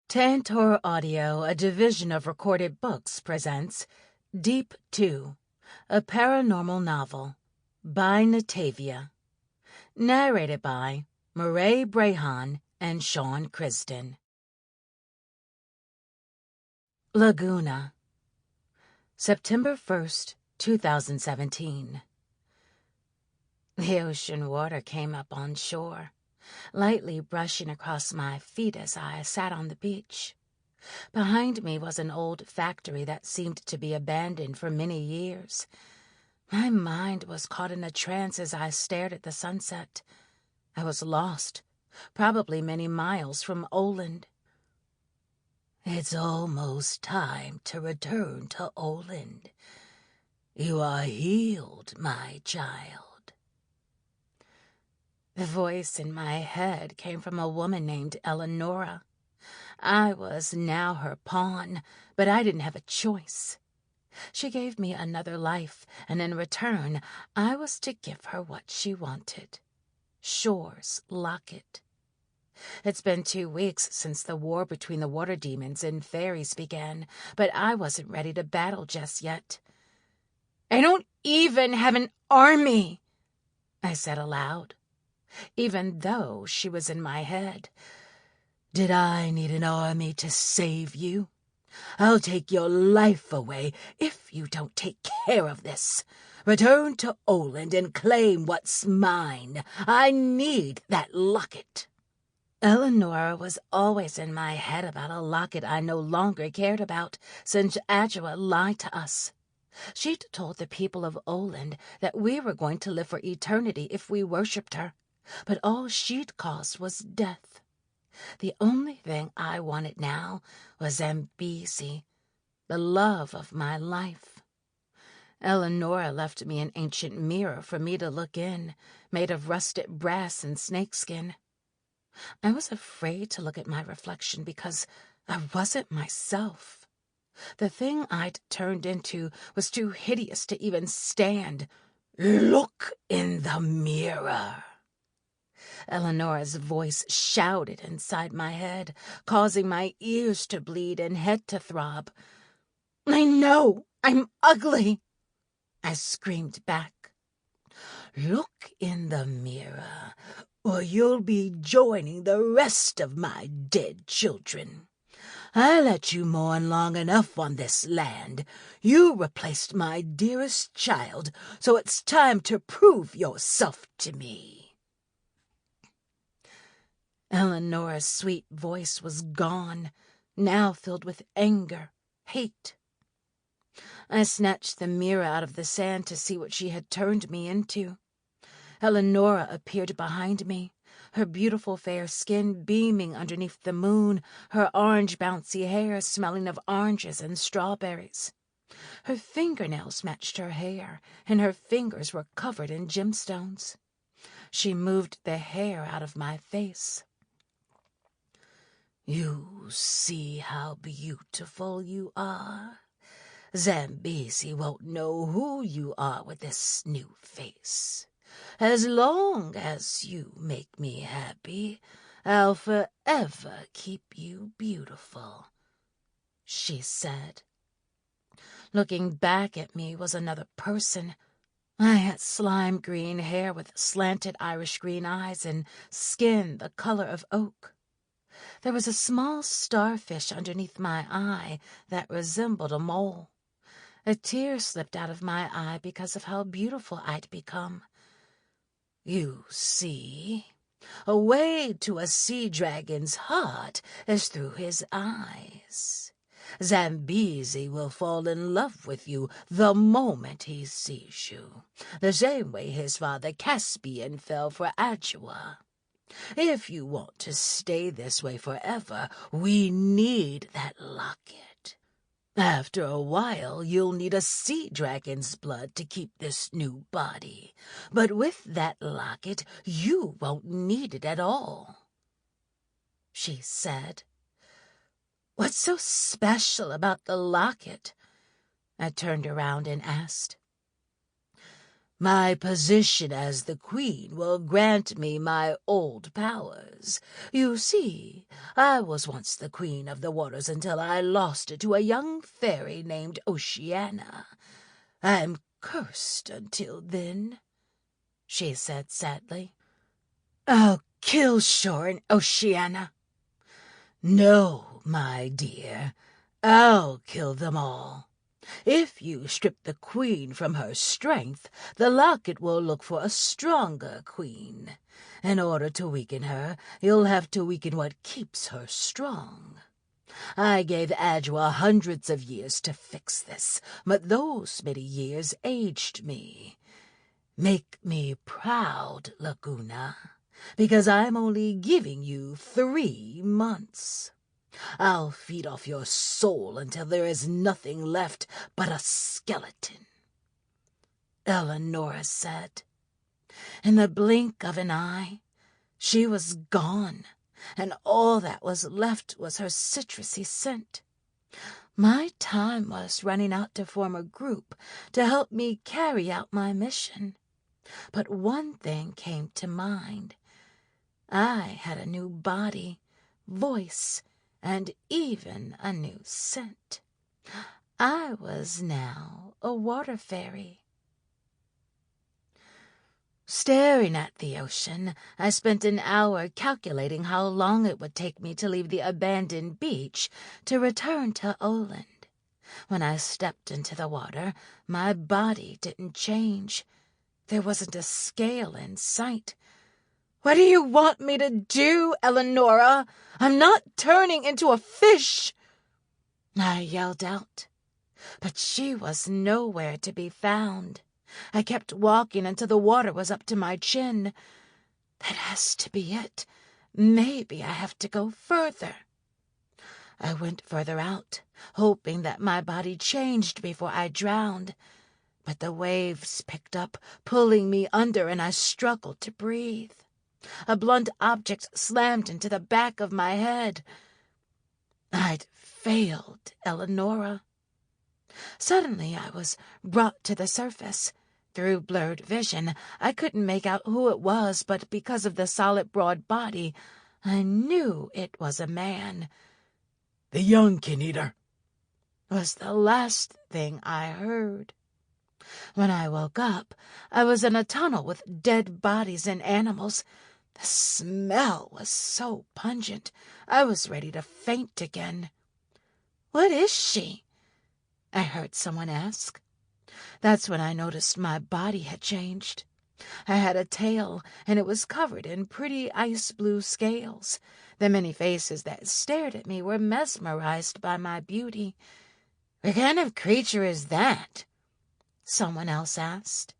Tantor Audio, a division of Recorded Books, presents Deep 2, a paranormal novel by Natavia. Narrated by Morae, Brehon, and Sean Crisden. Laguna, September 1st, 2017. The ocean water came up on shore, lightly brushing across my feet as I sat on the beach. Behind me was an old factory that seemed to be abandoned for many years. My mind was caught in a trance as I stared at the sunset. I was lost, probably many miles from Oland. It's almost time to return to Oland. You are healed, my child. The voice in my head came from a woman named Elonora. I was now her pawn, but I didn't have a choice. She gave me another life, and in return, I was to give her what she wanted. Shore's locket. It's been 2 weeks since the war between the water demons and fairies began, but I wasn't ready to battle just yet. I don't even have an army, I said aloud, even though she was in my head. Did I need an army to save you? I'll take your life away if you don't take care of this. Return to Oland and claim what's mine. I need that locket. Elonora was always in my head about a locket I no longer cared about since Adjoa lied to us. She'd told the people of Oland that we were going to live for eternity if we worshipped her, but all she'd caused was death. The only thing I wanted now was Zambezi, the love of my life. Elonora left me an ancient mirror for me to look in, made of rusted brass and snakeskin. I was afraid to look at my reflection because I wasn't myself. The thing I'd turned into was too hideous to even stand. Look in the mirror. Eleonora's voice shouted inside my head, causing my ears to bleed and head to throb. I know I'm ugly, I screamed back. Look in the mirror, or you'll be joining the rest of my dead children. I let you mourn long enough on this land. You replaced my dearest child, so it's time to prove yourself to me. Eleonora's sweet voice was gone, now filled with anger, hate. I snatched the mirror out of the sand to see what she had turned me into. Elonora appeared behind me, her beautiful fair skin beaming underneath the moon, her orange bouncy hair smelling of oranges and strawberries. Her fingernails matched her hair, and her fingers were covered in gemstones. She moved the hair out of my face. You see how beautiful you are? Zambezi won't know who you are with this new face. As long as you make me happy, I'll forever keep you beautiful, she said. Looking back at me was another person. I had slime green hair with slanted Irish green eyes and skin the color of oak. There was a small starfish underneath my eye that resembled a mole. A tear slipped out of my eye because of how beautiful I'd become. You see, a way to a sea dragon's heart is through his eyes. Zambezi will fall in love with you the moment he sees you, the same way his father Caspian fell for Adjoa. If you want to stay this way forever, we need that locket. After a while, you'll need a sea dragon's blood to keep this new body. But with that locket, you won't need it at all, she said. What's so special about the locket? I turned around and asked. My position as the queen will grant me my old powers. You see, I was once the queen of the waters until I lost it to a young fairy named Oceana. I'm cursed until then," she said sadly. "I'll kill Shore and Oceana." "No, my dear, I'll kill them all. If you strip the queen from her strength, the locket will look for a stronger queen. In order to weaken her, you'll have to weaken what keeps her strong. I gave Adjoa hundreds of years to fix this, but those many years aged me. Make me proud, Laguna, because I'm only giving you 3 months. I'll feed off your soul until there is nothing left but a skeleton," Elonora said. In the blink of an eye, she was gone, and all that was left was her citrusy scent. My time was running out to form a group to help me carry out my mission. But one thing came to mind. I had a new body, voice, and even a new scent. I was now a water fairy. Staring at the ocean, I spent an hour calculating how long it would take me to leave the abandoned beach to return to Oland. When I stepped into the water, my body didn't change. There wasn't a scale in sight. "What do you want me to do, Elonora? I'm not turning into a fish!" I yelled out. But she was nowhere to be found. I kept walking until the water was up to my chin. That has to be it. Maybe I have to go further. I went further out, hoping that my body changed before I drowned. But the waves picked up, pulling me under, and I struggled to breathe. A blunt object slammed into the back of my head. I'd failed Elonora. Suddenly I was brought to the surface. Through blurred vision, I couldn't make out who it was, but because of the solid broad body, I knew it was a man. "The young King-Eater," was the last thing I heard. When I woke up, I was in a tunnel with dead bodies and animals. The smell was so pungent, I was ready to faint again. "What is she?" I heard someone ask. That's when I noticed my body had changed. I had a tail, and it was covered in pretty ice-blue scales. The many faces that stared at me were mesmerized by my beauty. "What kind of creature is that?" someone else asked.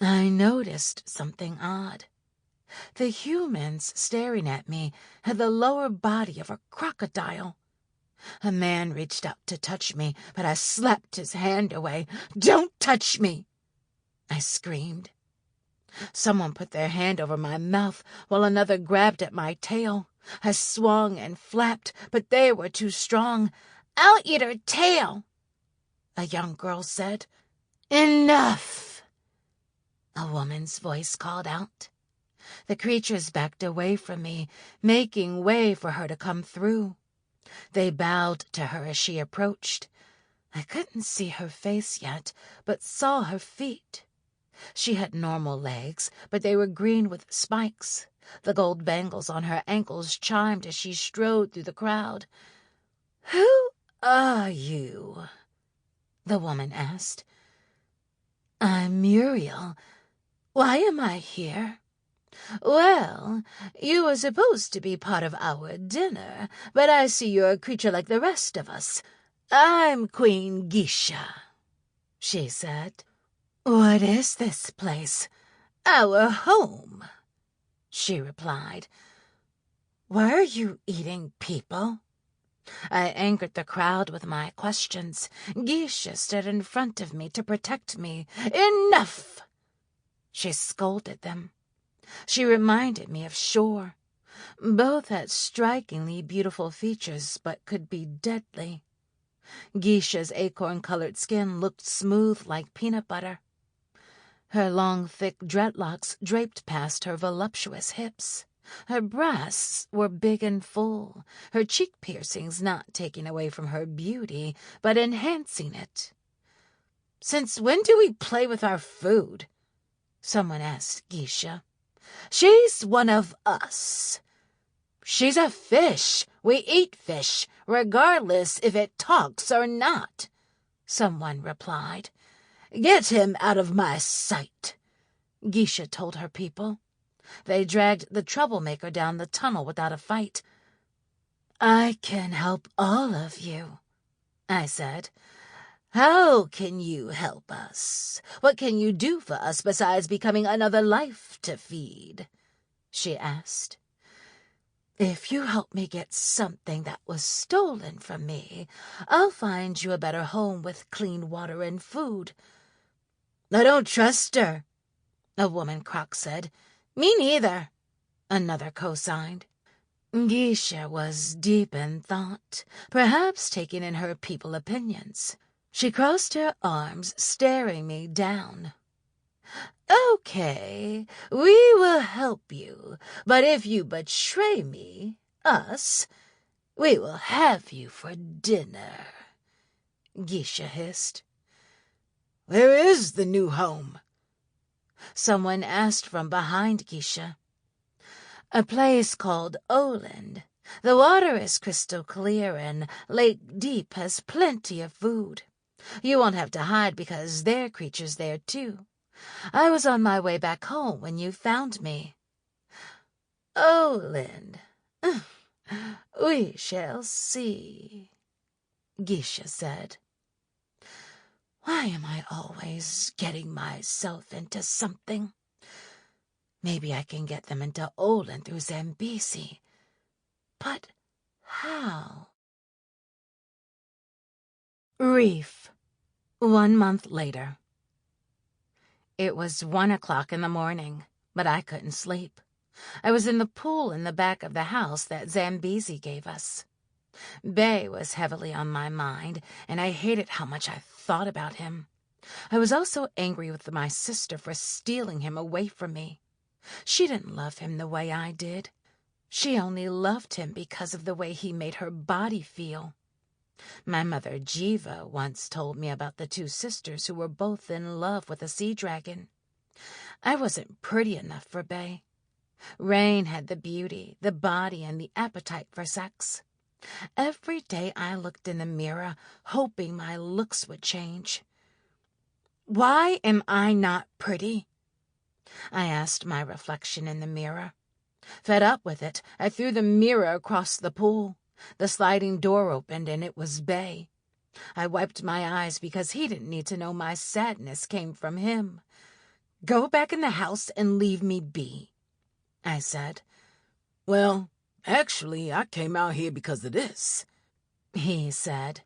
I noticed something odd. The humans staring at me had the lower body of a crocodile. A man reached out to touch me, but I slapped his hand away. "Don't touch me!" I screamed. Someone put their hand over my mouth while another grabbed at my tail. I swung and flapped, but they were too strong. "I'll eat her tail," a young girl said. "Enough!" a woman's voice called out. The creatures backed away from me, making way for her to come through. They bowed to her as she approached. I couldn't see her face yet, but saw her feet. She had normal legs, but they were green with spikes. The gold bangles on her ankles chimed as she strode through the crowd. "Who are you?" the woman asked. "I'm Muriel. Why am I here?" "Well, you were supposed to be part of our dinner, but I see you're a creature like the rest of us. I'm Queen Geesha," she said. "What is this place?" "Our home," she replied. "Were you eating people?" I angered the crowd with my questions. Geesha stood in front of me to protect me. "Enough!" she scolded them. She reminded me of Shore. Both had strikingly beautiful features, but could be deadly. Geesha's acorn-colored skin looked smooth like peanut butter. Her long, thick dreadlocks draped past her voluptuous hips. Her breasts were big and full, her cheek piercings not taking away from her beauty, but enhancing it. "Since when do we play with our food?" someone asked Geesha. "She's one of us." "She's a fish. We eat fish, regardless if it talks or not," someone replied. "Get him out of my sight," Geesha told her people. They dragged the troublemaker down the tunnel without a fight. "I can help all of you," I said. "How can you help us? What can you do for us besides becoming another life to feed?" she asked. "If you help me get something that was stolen from me, I'll find you a better home with clean water and food." "I don't trust her," a woman croc said. "Me neither," another co-signed. Geesha was deep in thought, perhaps taking in her people's opinions. She crossed her arms, staring me down. "Okay, we will help you, but if you betray me, us, we will have you for dinner," Geesha hissed. "Where is the new home?" someone asked from behind Geesha. "A place called Oland. The water is crystal clear and Lake Deep has plenty of food. You won't have to hide because there are creatures there too. I was on my way back home when you found me." "Oland. We shall see," Geesha said. Why am I always getting myself into something? Maybe I can get them into Oland through Zambezi. But how? Reef. 1 month later. It was 1 o'clock in the morning, but I couldn't sleep. I was in the pool in the back of the house that Zambezi gave us. Bay was heavily on my mind, and I hated how much I thought about him. I was also angry with my sister for stealing him away from me. She didn't love him the way I did. She only loved him because of the way he made her body feel. My mother, Jiva, once told me about the 2 sisters who were both in love with a sea dragon. I wasn't pretty enough for Bay. Rain had the beauty, the body, and the appetite for sex. Every day I looked in the mirror, hoping my looks would change. Why am I not pretty? I asked my reflection in the mirror. Fed up with it, I threw the mirror across the pool. The sliding door opened, and it was Bay. I wiped my eyes because he didn't need to know my sadness came from him. "Go back in the house and leave me be," I said. "Well, actually, I came out here because of this," he said.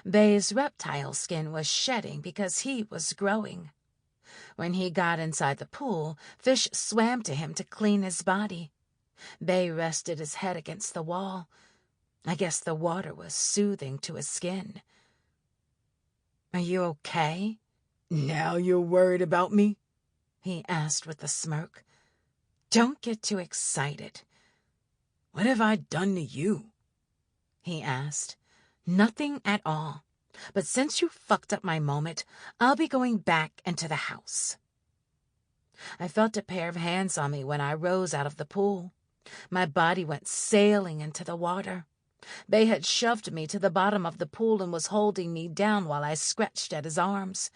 Bay's reptile skin was shedding because he was growing. When he got inside the pool, fish swam to him to clean his body. Bay rested his head against the wall. I guess the water was soothing to his skin. "Are you okay?" "Now you're worried about me?" he asked with a smirk. "Don't get too excited." "What have I done to you?" he asked. "Nothing at all. But since you fucked up my moment, I'll be going back into the house." I felt a pair of hands on me when I rose out of the pool. My body went sailing into the water. Bay had shoved me to the bottom of the pool and was holding me down while I scratched at his arms.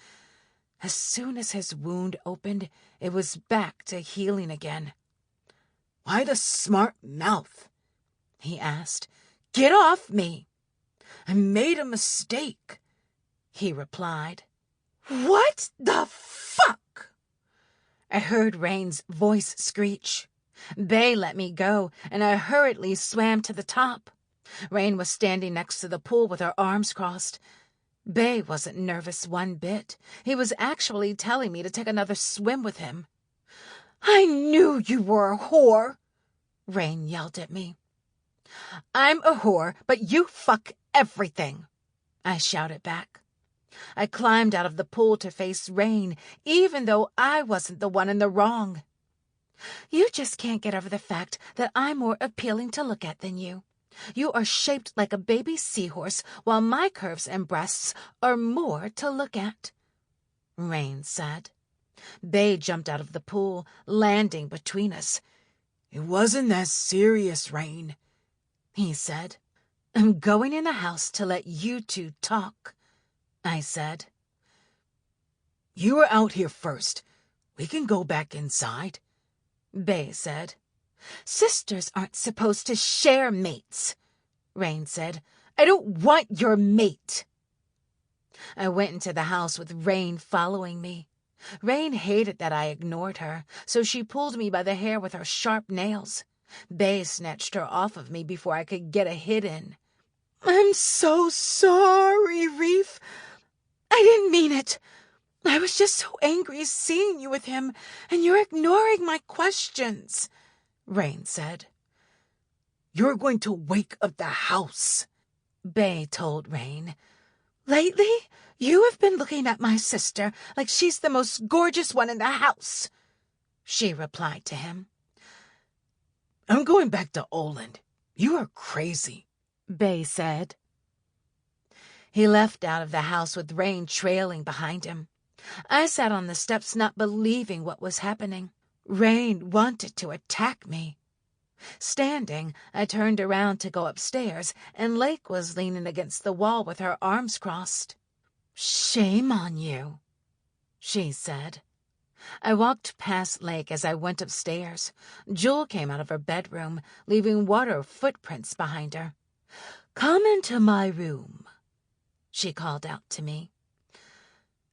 As soon as his wound opened, it was back to healing again. "Why the smart mouth?" he asked. "Get off me." "I made a mistake," he replied. "What the fuck?" I heard Rain's voice screech. Bay let me go, and I hurriedly swam to the top. Rain was standing next to the pool with her arms crossed. Bay wasn't nervous one bit. He was actually telling me to take another swim with him. "I knew you were a whore," Rain yelled at me. "I'm a whore, but you fuck everything," I shouted back. I climbed out of the pool to face Rain, even though I wasn't the one in the wrong. You just can't get over the fact that I'm more appealing to look at than you. You are shaped like a baby seahorse, while my curves and breasts are more to look at, Rain said. Bay jumped out of the pool, landing between us. It wasn't that serious, Rain, he said. I'm going in the house to let you two talk, I said. You were out here first. We can go back inside, Bay said. Sisters aren't supposed to share mates, Rain said. I don't want your mate. I went into the house with Rain following me. Rain hated that I ignored her, so she pulled me by the hair with her sharp nails. Bay snatched her off of me before I could get a hit in. I'm so sorry, Reef. I didn't mean it. I was just so angry seeing you with him, and you're ignoring my questions, Rain said. You're going to wake up the house, Bay told Rain. Lately, you have been looking at my sister like she's the most gorgeous one in the house, she replied to him. I'm going back to Oland. You are crazy, Bay said. He left out of the house with Rain trailing behind him. I sat on the steps not believing what was happening. Rain wanted to attack me. Standing, I turned around to go upstairs, and Lake was leaning against the wall with her arms crossed. Shame on you, she said. I walked past Lake as I went upstairs. Jewel came out of her bedroom, leaving water footprints behind her. Come into my room, she called out to me.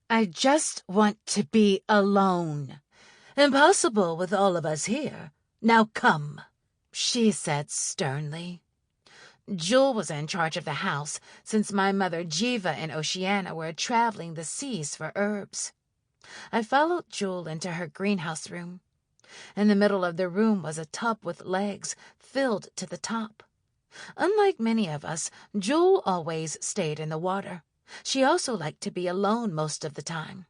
I just want to be alone. Impossible with all of us here. Now come, she said sternly. Jewel was in charge of the house, since my mother Jiva and Oceana were traveling the seas for herbs. I followed Jewel into her greenhouse room. In the middle of the room was a tub with legs filled to the top. Unlike many of us, Jewel always stayed in the water. She also liked to be alone most of the time.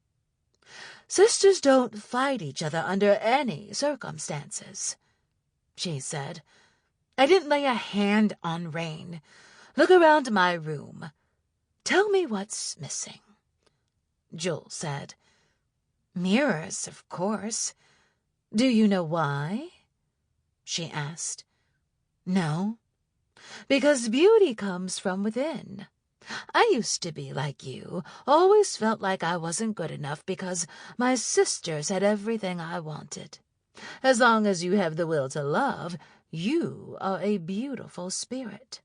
Sisters don't fight each other under any circumstances, she said. I didn't lay a hand on Rain. Look around my room. Tell me what's missing, Jewel said. Mirrors, of course. Do you know why? She asked. No, because beauty comes from within. I used to be like you, always felt like I wasn't good enough because my sisters had everything I wanted. As long as you have the will to love, you are a beautiful spirit.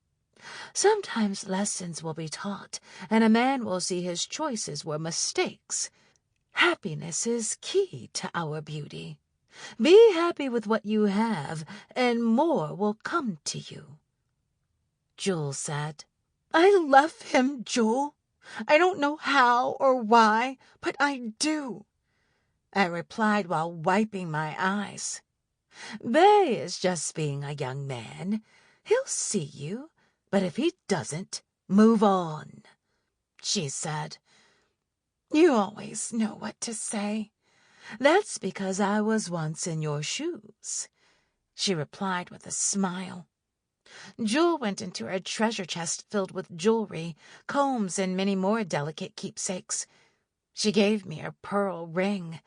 Sometimes lessons will be taught, and a man will see his choices were mistakes. Happiness is key to our beauty. Be happy with what you have, and more will come to you, Jewel said. I love him, Jewel. I don't know how or why, but I do, I replied while wiping my eyes. Bay is just being a young man. He'll see you, but if he doesn't, move on, she said. You always know what to say. That's because I was once in your shoes, she replied with a smile. Jewel went into her treasure chest filled with jewelry, combs, and many more delicate keepsakes. She gave me a pearl ring.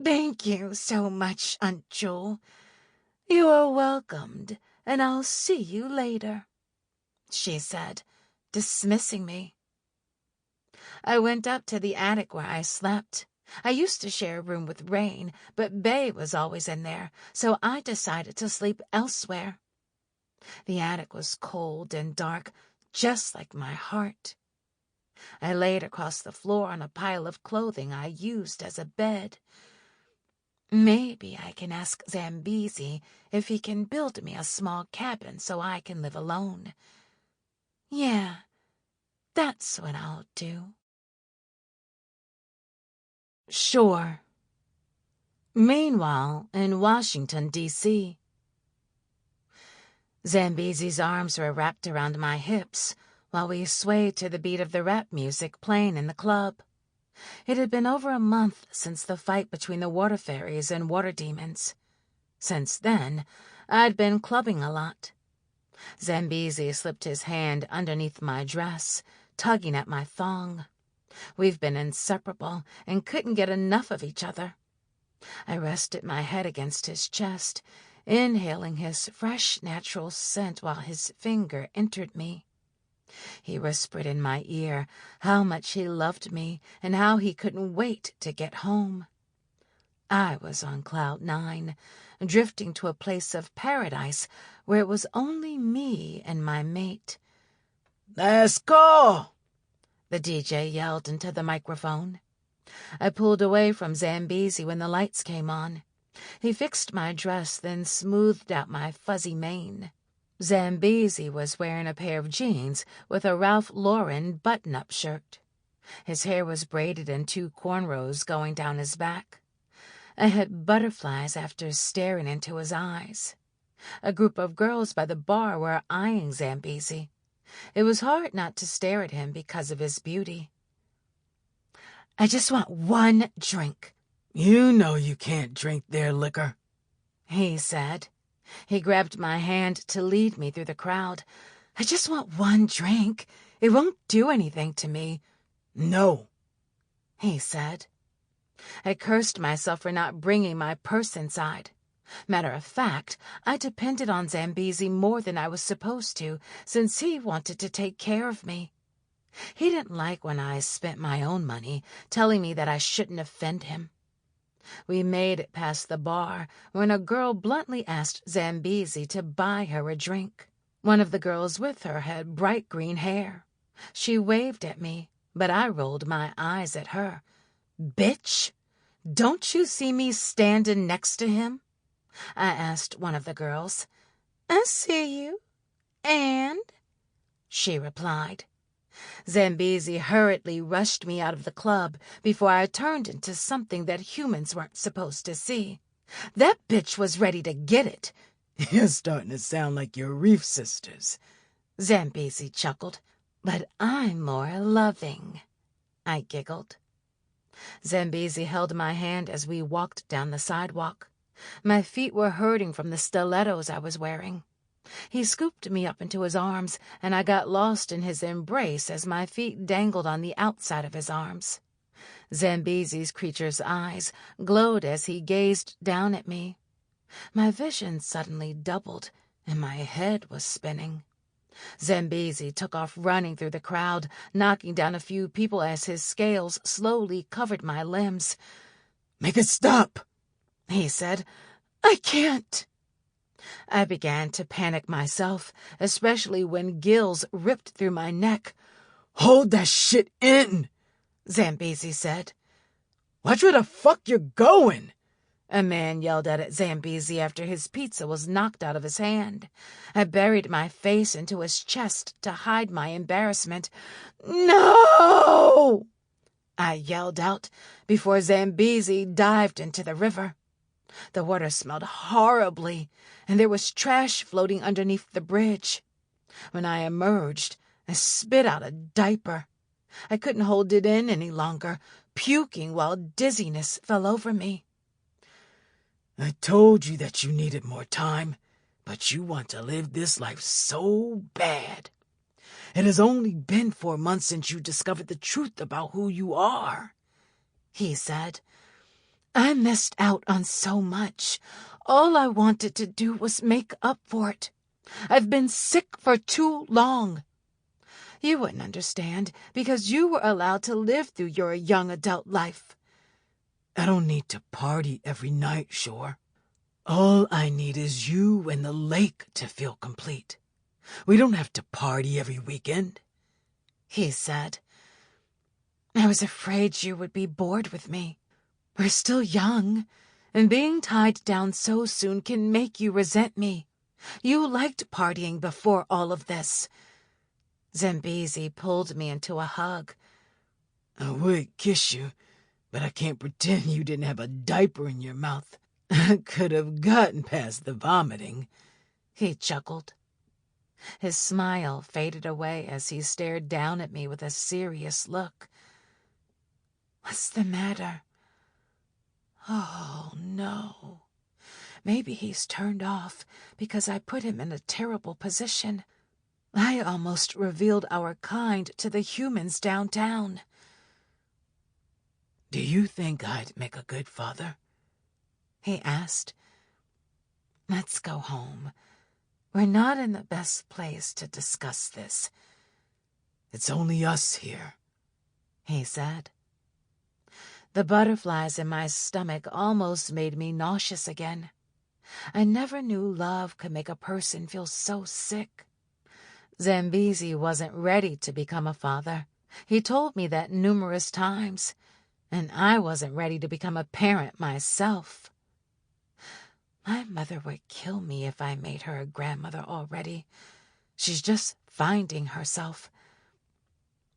Thank you so much, Aunt Jewel. You are welcomed, and I'll see you later, she said, dismissing me. I went up to the attic where I slept. I used to share a room with Rain, but Bay was always in there, so I decided to sleep elsewhere. The attic was cold and dark, just like my heart. I laid across the floor on a pile of clothing I used as a bed. Maybe I can ask Zambezi if he can build me a small cabin so I can live alone. Yeah, that's what I'll do. Sure. Meanwhile, in Washington, D.C., Zambezi's arms were wrapped around my hips, while we swayed to the beat of the rap music playing in the club. It had been over a month since the fight between the water fairies and water demons. Since then, I'd been clubbing a lot. Zambezi slipped his hand underneath my dress, tugging at my thong. We've been inseparable and couldn't get enough of each other. I rested my head against his chest, inhaling his fresh, natural scent while his finger entered me. He whispered in my ear how much he loved me and how he couldn't wait to get home. I was on cloud 9, drifting to a place of paradise where it was only me and my mate. "Let's go!" the DJ yelled into the microphone. I pulled away from Zambezi when the lights came on. He fixed my dress, then smoothed out my fuzzy mane. Zambezi was wearing a pair of jeans with a Ralph Lauren button-up shirt. His hair was braided in 2 cornrows going down his back. I had butterflies after staring into his eyes. A group of girls by the bar were eyeing Zambezi. It was hard not to stare at him because of his beauty. "I just want one drink." "You know you can't drink their liquor," he said. He grabbed my hand to lead me through the crowd. "I just want one drink. It won't do anything to me." "No," he said. I cursed myself for not bringing my purse inside. Matter of fact, I depended on Zambezi more than I was supposed to, since he wanted to take care of me. He didn't like when I spent my own money, telling me that I shouldn't offend him. We made it past the bar when a girl bluntly asked Zambezi to buy her a drink. One of the girls with her had bright green hair. She waved at me, but I rolled my eyes at her. "Bitch, don't you see me standing next to him?" I asked one of the girls. "I see you. And?" she replied. Zambezi hurriedly rushed me out of the club before I turned into something that humans weren't supposed to see. That bitch was ready to get it. "You're starting to sound like your reef sisters," Zambezi chuckled. "But I'm more loving," I giggled. Zambezi held my hand as we walked down the sidewalk. My feet were hurting from the stilettos I was wearing. He scooped me up into his arms, and I got lost in his embrace as my feet dangled on the outside of his arms. Zambezi's creature's eyes glowed as he gazed down at me. My vision suddenly doubled, and my head was spinning. Zambezi took off running through the crowd, knocking down a few people as his scales slowly covered my limbs. "Make it stop," he said. "I can't." I began to panic myself, especially when gills ripped through my neck. "Hold that shit in," Zambezi said. "Watch where the fuck you're going," a man yelled out at Zambezi after his pizza was knocked out of his hand. I buried my face into his chest to hide my embarrassment. "No!" I yelled out before Zambezi dived into the river. The water smelled horribly, and there was trash floating underneath the bridge. When I emerged, I spit out a diaper. I couldn't hold it in any longer, puking while dizziness fell over me. "I told you that you needed more time, but you want to live this life so bad. It has only been 4 months since you discovered the truth about who you are," he said. "I missed out on so much. All I wanted to do was make up for it. I've been sick for too long. You wouldn't understand because you were allowed to live through your young adult life." "I don't need to party every night, sure. All I need is you and the lake to feel complete. We don't have to party every weekend," he said. "I was afraid you would be bored with me. We're still young, and being tied down so soon can make you resent me. You liked partying before all of this." Zambezi pulled me into a hug. "I would kiss you, but I can't pretend you didn't have a diaper in your mouth. I could have gotten past the vomiting," he chuckled. His smile faded away as he stared down at me with a serious look. "What's the matter?" "Oh, no. Maybe he's turned off because I put him in a terrible position. I almost revealed our kind to the humans downtown." "Do you think I'd make a good father?" he asked. "Let's go home. We're not in the best place to discuss this." "It's only us here," he said. The butterflies in my stomach almost made me nauseous again. I never knew love could make a person feel so sick. Zambezi wasn't ready to become a father. He told me that numerous times, and I wasn't ready to become a parent myself. My mother would kill me if I made her a grandmother already. She's just finding herself.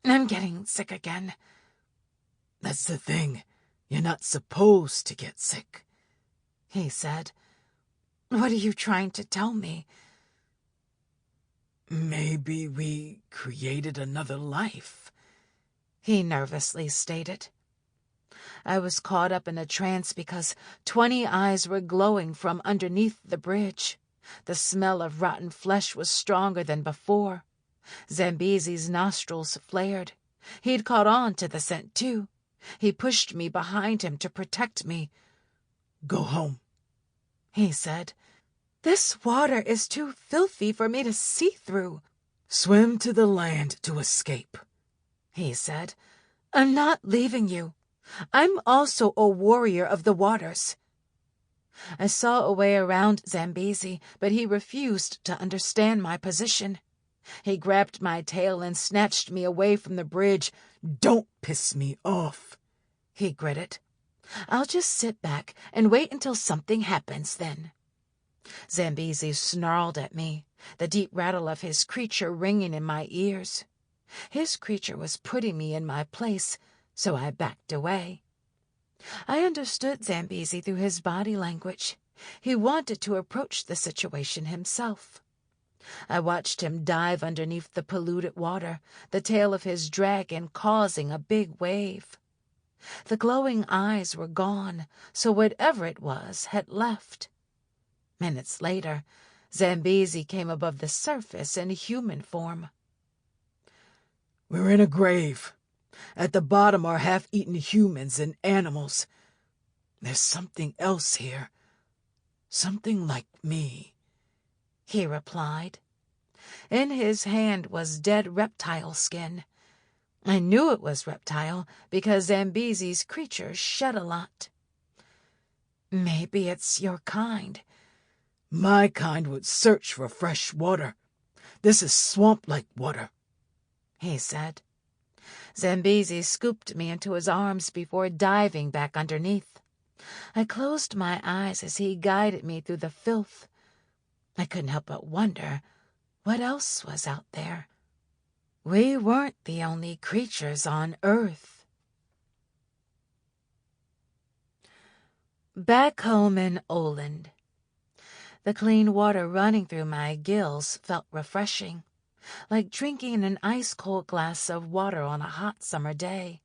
I'm getting sick again. "That's the thing. You're not supposed to get sick," he said. "What are you trying to tell me?" "Maybe we created another life," he nervously stated. I was caught up in a trance because 20 eyes were glowing from underneath the bridge. The smell of rotten flesh was stronger than before. Zambezi's nostrils flared. He'd caught on to the scent, too. He pushed me behind him to protect me. "Go home," he said. "This water is too filthy for me to see through." "Swim to the land to escape," he said. "I'm not leaving you. I'm also a warrior of the waters." I saw a way around Zambezi, but he refused to understand my position. He grabbed my tail and snatched me away from the bridge. "Don't piss me off," he gritted. "I'll just sit back and wait until something happens then." Zambezi snarled at me, the deep rattle of his creature ringing in my ears. His creature was putting me in my place, so I backed away. I understood Zambezi through his body language. He wanted to approach the situation himself. I watched him dive underneath the polluted water, the tail of his dragon causing a big wave. The glowing eyes were gone, so whatever it was had left. Minutes later, Zambezi came above the surface in human form. "We're in a grave. At the bottom are half-eaten humans and animals. There's something else here. Something like me," he replied. In his hand was dead reptile skin. I knew it was reptile because Zambezi's creature shed a lot. "Maybe it's your kind." "My kind would search for fresh water. This is swamp-like water," he said. Zambezi scooped me into his arms before diving back underneath. I closed my eyes as he guided me through the filth. I couldn't help but wonder what else was out there. We weren't the only creatures on Earth. Back home in Oland. The clean water running through my gills felt refreshing, like drinking an ice-cold glass of water on a hot summer day.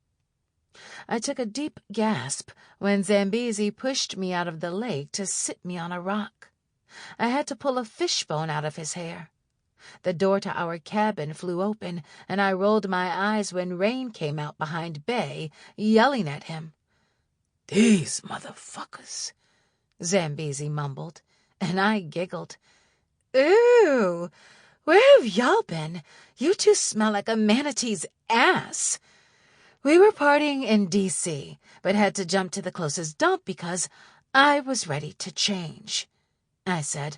I took a deep gasp when Zambezi pushed me out of the lake to sit me on a rock. I had to pull a fishbone out of his hair. The door to our cabin flew open, and I rolled my eyes when Rain came out behind Bay, yelling at him. "These motherfuckers," Zambezi mumbled, and I giggled. "Ooh, where have y'all been? You two smell like a manatee's ass." We were partying in D.C., but had to jump to the closest dump because I was ready to change. I said,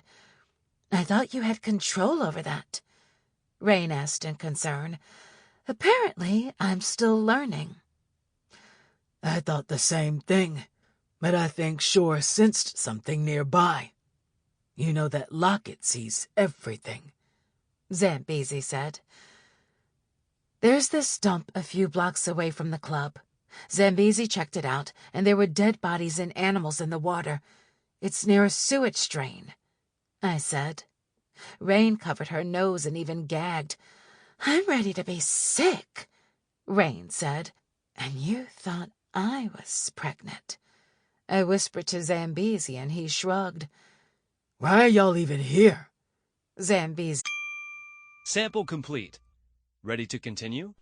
"I thought you had control over that." Rain asked in concern. "Apparently, I'm still learning." "I thought the same thing, but I think Shore sensed something nearby. You know that locket sees everything," Zambezi said. "There's this dump a few blocks away from the club. Zambezi checked it out, and there were dead bodies and animals in the water. It's near a sewage drain," I said. Rain covered her nose and even gagged. "I'm ready to be sick," Rain said. "And you thought I was pregnant." I whispered to Zambezi, and he shrugged. "Why are y'all even here?" Zambezi. Sample complete. Ready to continue?